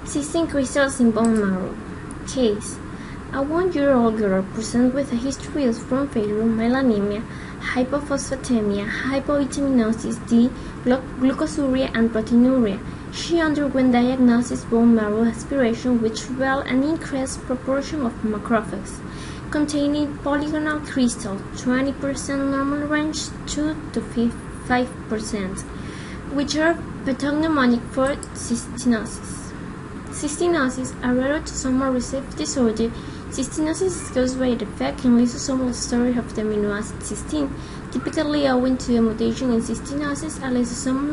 Cystine crystals in bone marrow. Case: a 1-year-old girl presented with a history of bone failure, myeloanemia, hypophosphatemia, hypovitaminosis D, glucosuria, and proteinuria. She underwent diagnosis bone marrow aspiration, which revealed an increased proportion of macrophages containing polygonal crystals, 20% normal range, 2 to 5%, which are pathognomonic for cystinosis. Cystinosis, a rare autosomal recessive disorder. Cystinosis is caused by a defect in lysosomal storage of the amino acid cystine, typically owing to a mutation in cystinosis, a lysosomal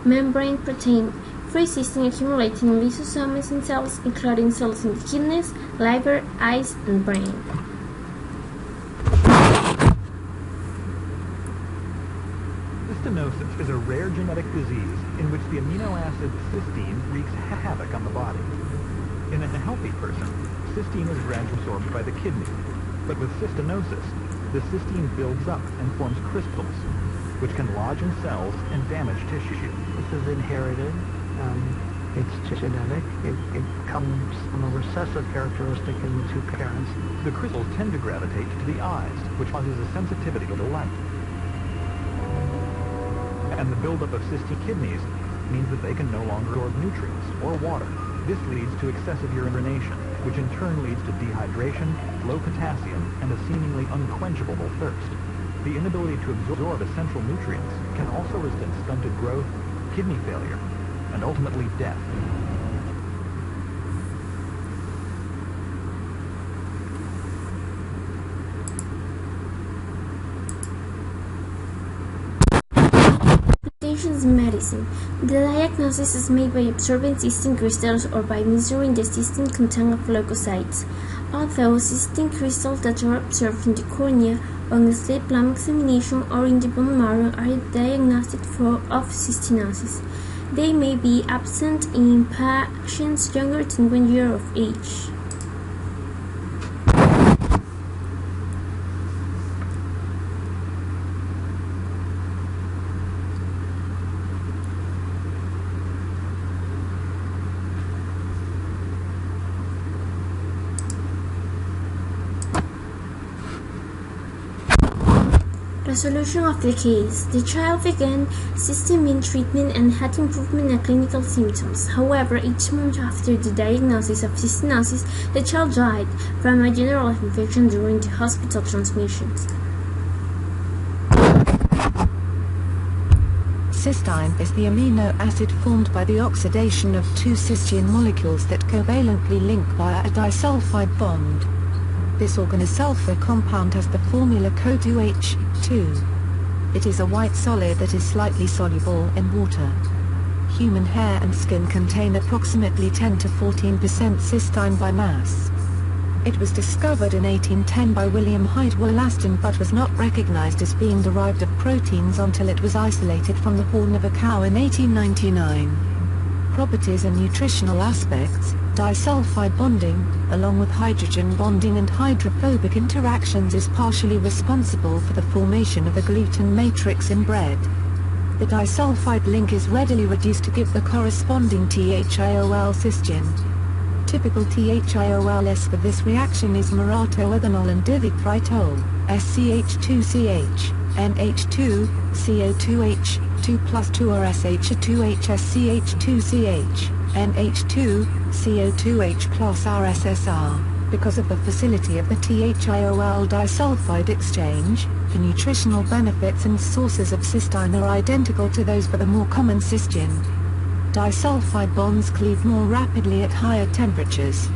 membrane protein. Free cystine accumulating in lysosomes in cells, including cells in the kidneys, liver, eyes, and brain. Cystinosis is a rare genetic disease in which the amino acid cystine wreaks havoc on the body. In a healthy person, cystine is gradually absorbed by the kidney, but with cystinosis, the cystine builds up and forms crystals, which can lodge in cells and damage tissue. This is inherited. It's genetic. It comes from a recessive characteristic in the two parents. The crystals tend to gravitate to the eyes, which causes a sensitivity to the light. And the buildup of cystic kidneys means that they can no longer absorb nutrients or water. This leads to excessive urination, which in turn leads to dehydration, low potassium, and a seemingly unquenchable thirst. The inability to absorb essential nutrients can also result in stunted growth, kidney failure, and ultimately death. Applications in medicine. The diagnosis is made by observing cystine crystals or by measuring the cystine content of leukocytes. Although cystine crystals that are observed in the cornea, on a slit lamp examination, or in the bone marrow are diagnostic of cystinosis. They may be absent in patients younger than 1 year of age. Resolution of the case. The child began histamine treatment and had improvement in clinical symptoms. However, each month after the diagnosis of cystinosis, the child died from a general infection during the hospital transmissions. Cystine is the amino acid formed by the oxidation of two cysteine molecules that covalently link via a disulfide bond. This organosulfur compound has the formula Co2H2. It is a white solid that is slightly soluble in water. Human hair and skin contain approximately 10 to 14% cystine by mass. It was discovered in 1810 by William Hyde Wollaston but was not recognized as being derived of proteins until it was isolated from the horn of a cow in 1899. Properties and nutritional aspects. Disulfide bonding, along with hydrogen bonding and hydrophobic interactions, is partially responsible for the formation of the gluten matrix in bread. The disulfide link is readily reduced to give the corresponding THIOL cystine. Typical THIOLs for this reaction is maratoethanol and diethyltritol, SCH2CH, NH2, CO2H, 2 plus 2 or SH2HSCH2CH, NH2, CO2H plus RSSR. Because of the facility of the THIOL disulfide exchange, the nutritional benefits and sources of cystine are identical to those for the more common cystine. Disulfide bonds cleave more rapidly at higher temperatures.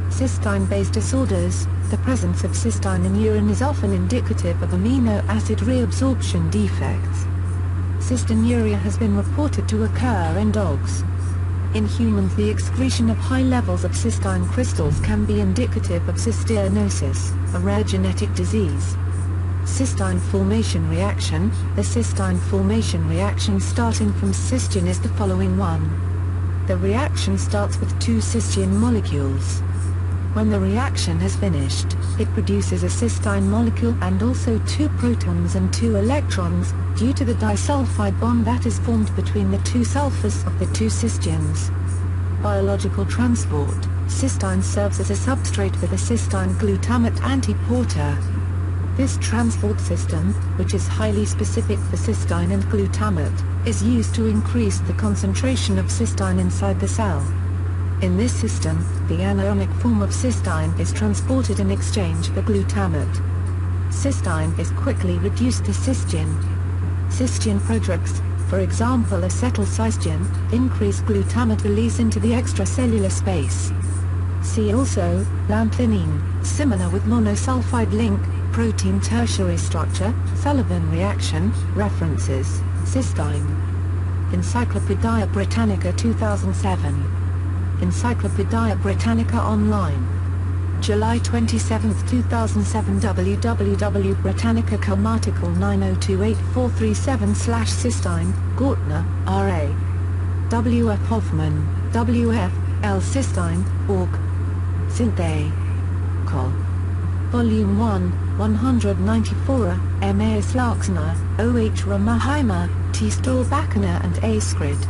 Cystine-based disorders. The presence of cystine in urine is often indicative of amino acid reabsorption defects. Cystinuria has been reported to occur in dogs. In humans, the excretion of high levels of cystine crystals can be indicative of cystinosis, a rare genetic disease. Cystine formation reaction. The cystine formation reaction starting from cystine is the following one. The reaction starts with two cysteine molecules. When the reaction has finished, it produces a cystine molecule and also two protons and two electrons, due to the disulfide bond that is formed between the two sulfurs of the two cysteines. biological transport, cystine serves as a substrate for the cystine glutamate antiporter. This transport system, which is highly specific for cystine and glutamate, is used to increase the concentration of cystine inside the cell. In this system, the anionic form of cystine is transported in exchange for glutamate. Cystine is quickly reduced to cystine. Cystine prodrugs, for example acetylcystine, increase glutamate release into the extracellular space. See also, lanthanine, similar with monosulfide link, protein tertiary structure, Sullivan reaction, references, cystine. Encyclopaedia Britannica 2007. Encyclopaedia Britannica Online. July 27, 2007 www.britannica.com article 9028437/cystine, Gortner, R.A. W.F. Hoffman, W.F., L. Cystine, Org. Synthé. Col. Volume 1, 194, M.A.S. Larksner, O.H. Ramaheimer, T. Stolbachner and A. Skrid.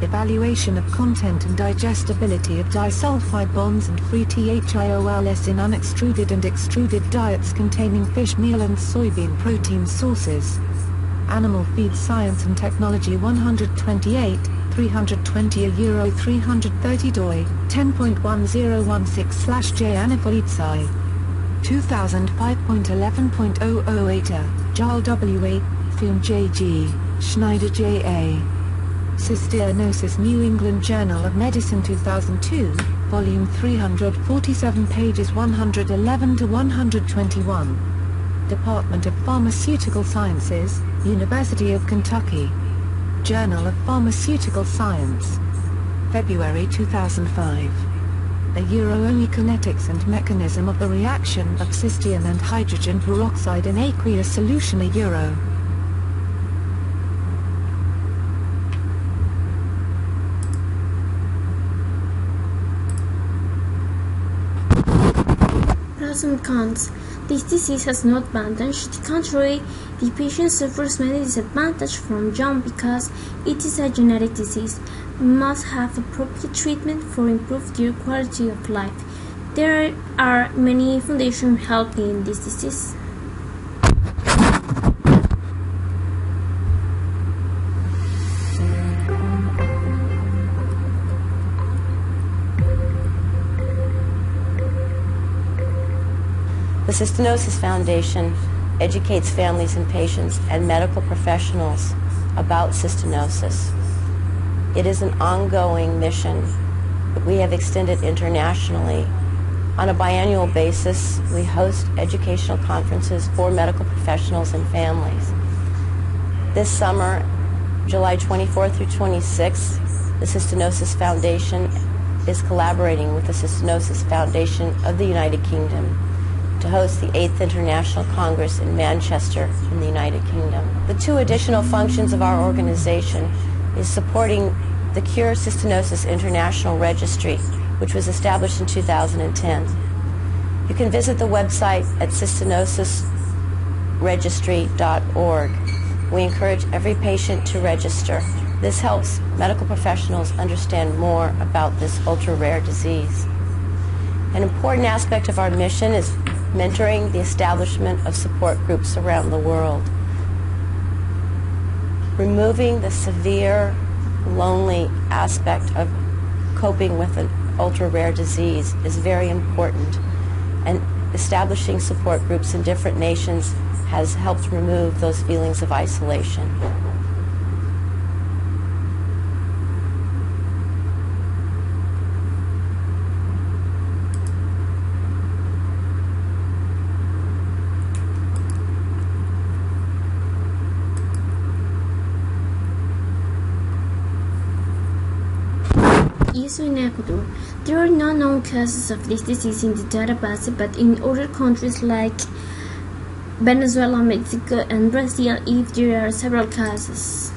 Evaluation of content and digestibility of disulfide bonds and free THIOLs in unextruded and extruded diets containing fish meal and soybean protein sources. Animal Feed Science and Technology 128, 320 euro 330 doi, 10.1016/J Anifolitsai. 2005.11.008 Jarl W.A., Thune J.G., Schneider J.A. Cystinosis New England Journal of Medicine 2002, Volume 347 pages 111 to 121. Department of Pharmaceutical Sciences, University of Kentucky. Journal of Pharmaceutical Science. February 2005. A Euro-only kinetics and mechanism of the reaction of cystine and hydrogen peroxide in aqueous solution. A Euro. Pros and cons. This disease has no advantage. To the contrary, the patient suffers many disadvantages from young because it is a genetic disease and must have appropriate treatment for improved their quality of life. There are many foundations helping in this disease. The Cystinosis Foundation educates families and patients and medical professionals about cystinosis. It is an ongoing mission that we have extended internationally. On a biannual basis, we host educational conferences for medical professionals and families. This summer, July 24th through 26th, the Cystinosis Foundation is collaborating with the Cystinosis Foundation of the United Kingdom to host the 8th International Congress in Manchester in the United Kingdom. The two additional functions of our organization is supporting the Cure Cystinosis International Registry, which was established in 2010. You can visit the website at cystinosisregistry.org. We encourage every patient to register. This helps medical professionals understand more about this ultra-rare disease. An important aspect of our mission is mentoring the establishment of support groups around the world. Removing the severe, lonely aspect of coping with an ultra-rare disease is very important, and establishing support groups in different nations has helped remove those feelings of isolation. Also in Ecuador, there are no known cases of this disease in the database, but in other countries like Venezuela, Mexico, and Brazil, if there are several cases.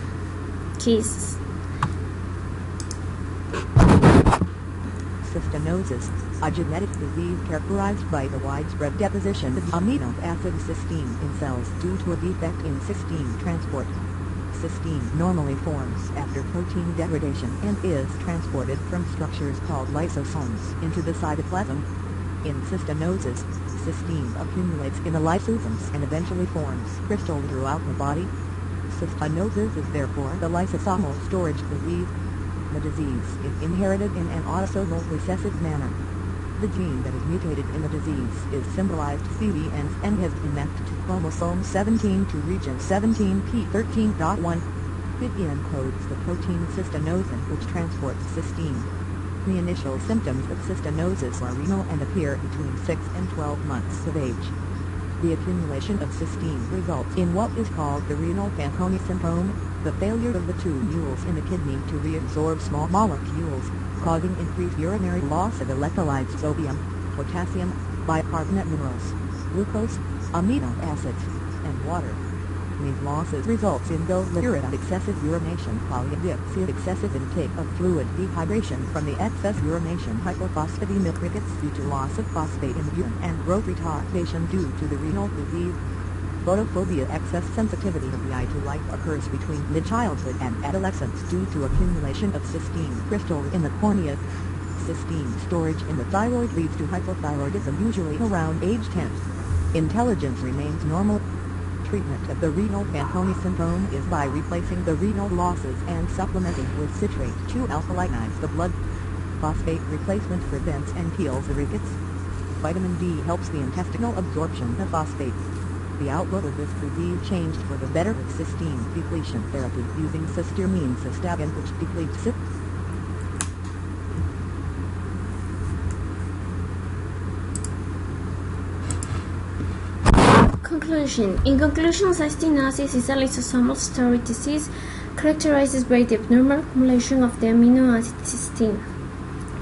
Cystinosis, a genetic disease characterized by the widespread deposition of amino acid cystine in cells due to a defect in cystine transport. Cystine normally forms after protein degradation and is transported from structures called lysosomes into the cytoplasm. In cystinosis, cystine accumulates in the lysosomes and eventually forms crystals throughout the body. Cystinosis is therefore the lysosomal storage disease. The disease is inherited in an autosomal recessive manner. The gene that is mutated in the disease is symbolized CDN and has been mapped to chromosome 17 to region 17p13.1. It encodes the protein cystinosin which transports cystine. The initial symptoms of cystinosis are renal and appear between 6 and 12 months of age. The accumulation of cystine results in what is called the renal Fanconi syndrome, the failure of the tubules in the kidney to reabsorb small molecules, causing increased urinary loss of electrolytes sodium, potassium, bicarbonate minerals, glucose, amino acids, and water. These losses result in bilirubinemia, excessive urination, polydipsia, excessive intake of fluid, dehydration from the excess urination, hypophosphatemia rickets due to loss of phosphate in the urine, and growth retardation due to the renal disease. Photophobia, excess sensitivity of the eye to light, occurs between mid-childhood and adolescence due to accumulation of cystine crystals in the cornea. Cystine storage in the thyroid leads to hypothyroidism usually around age 10. Intelligence remains normal. Treatment of the renal Fanconi syndrome is by replacing the renal losses and supplementing with citrate to alkalinize the blood. Phosphate replacement prevents and heals the rickets. Vitamin D helps the intestinal absorption of phosphate. The outlook of this disease changed for the better with cystine depletion therapy using cysteamine cystatin, which depletes it. Conclusion. In conclusion, cystinosis is a lysosomal storage disease characterized by the abnormal accumulation of the amino acid cystine.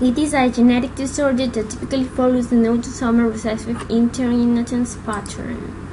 It is a genetic disorder that typically follows an autosomal recessive inheritance pattern.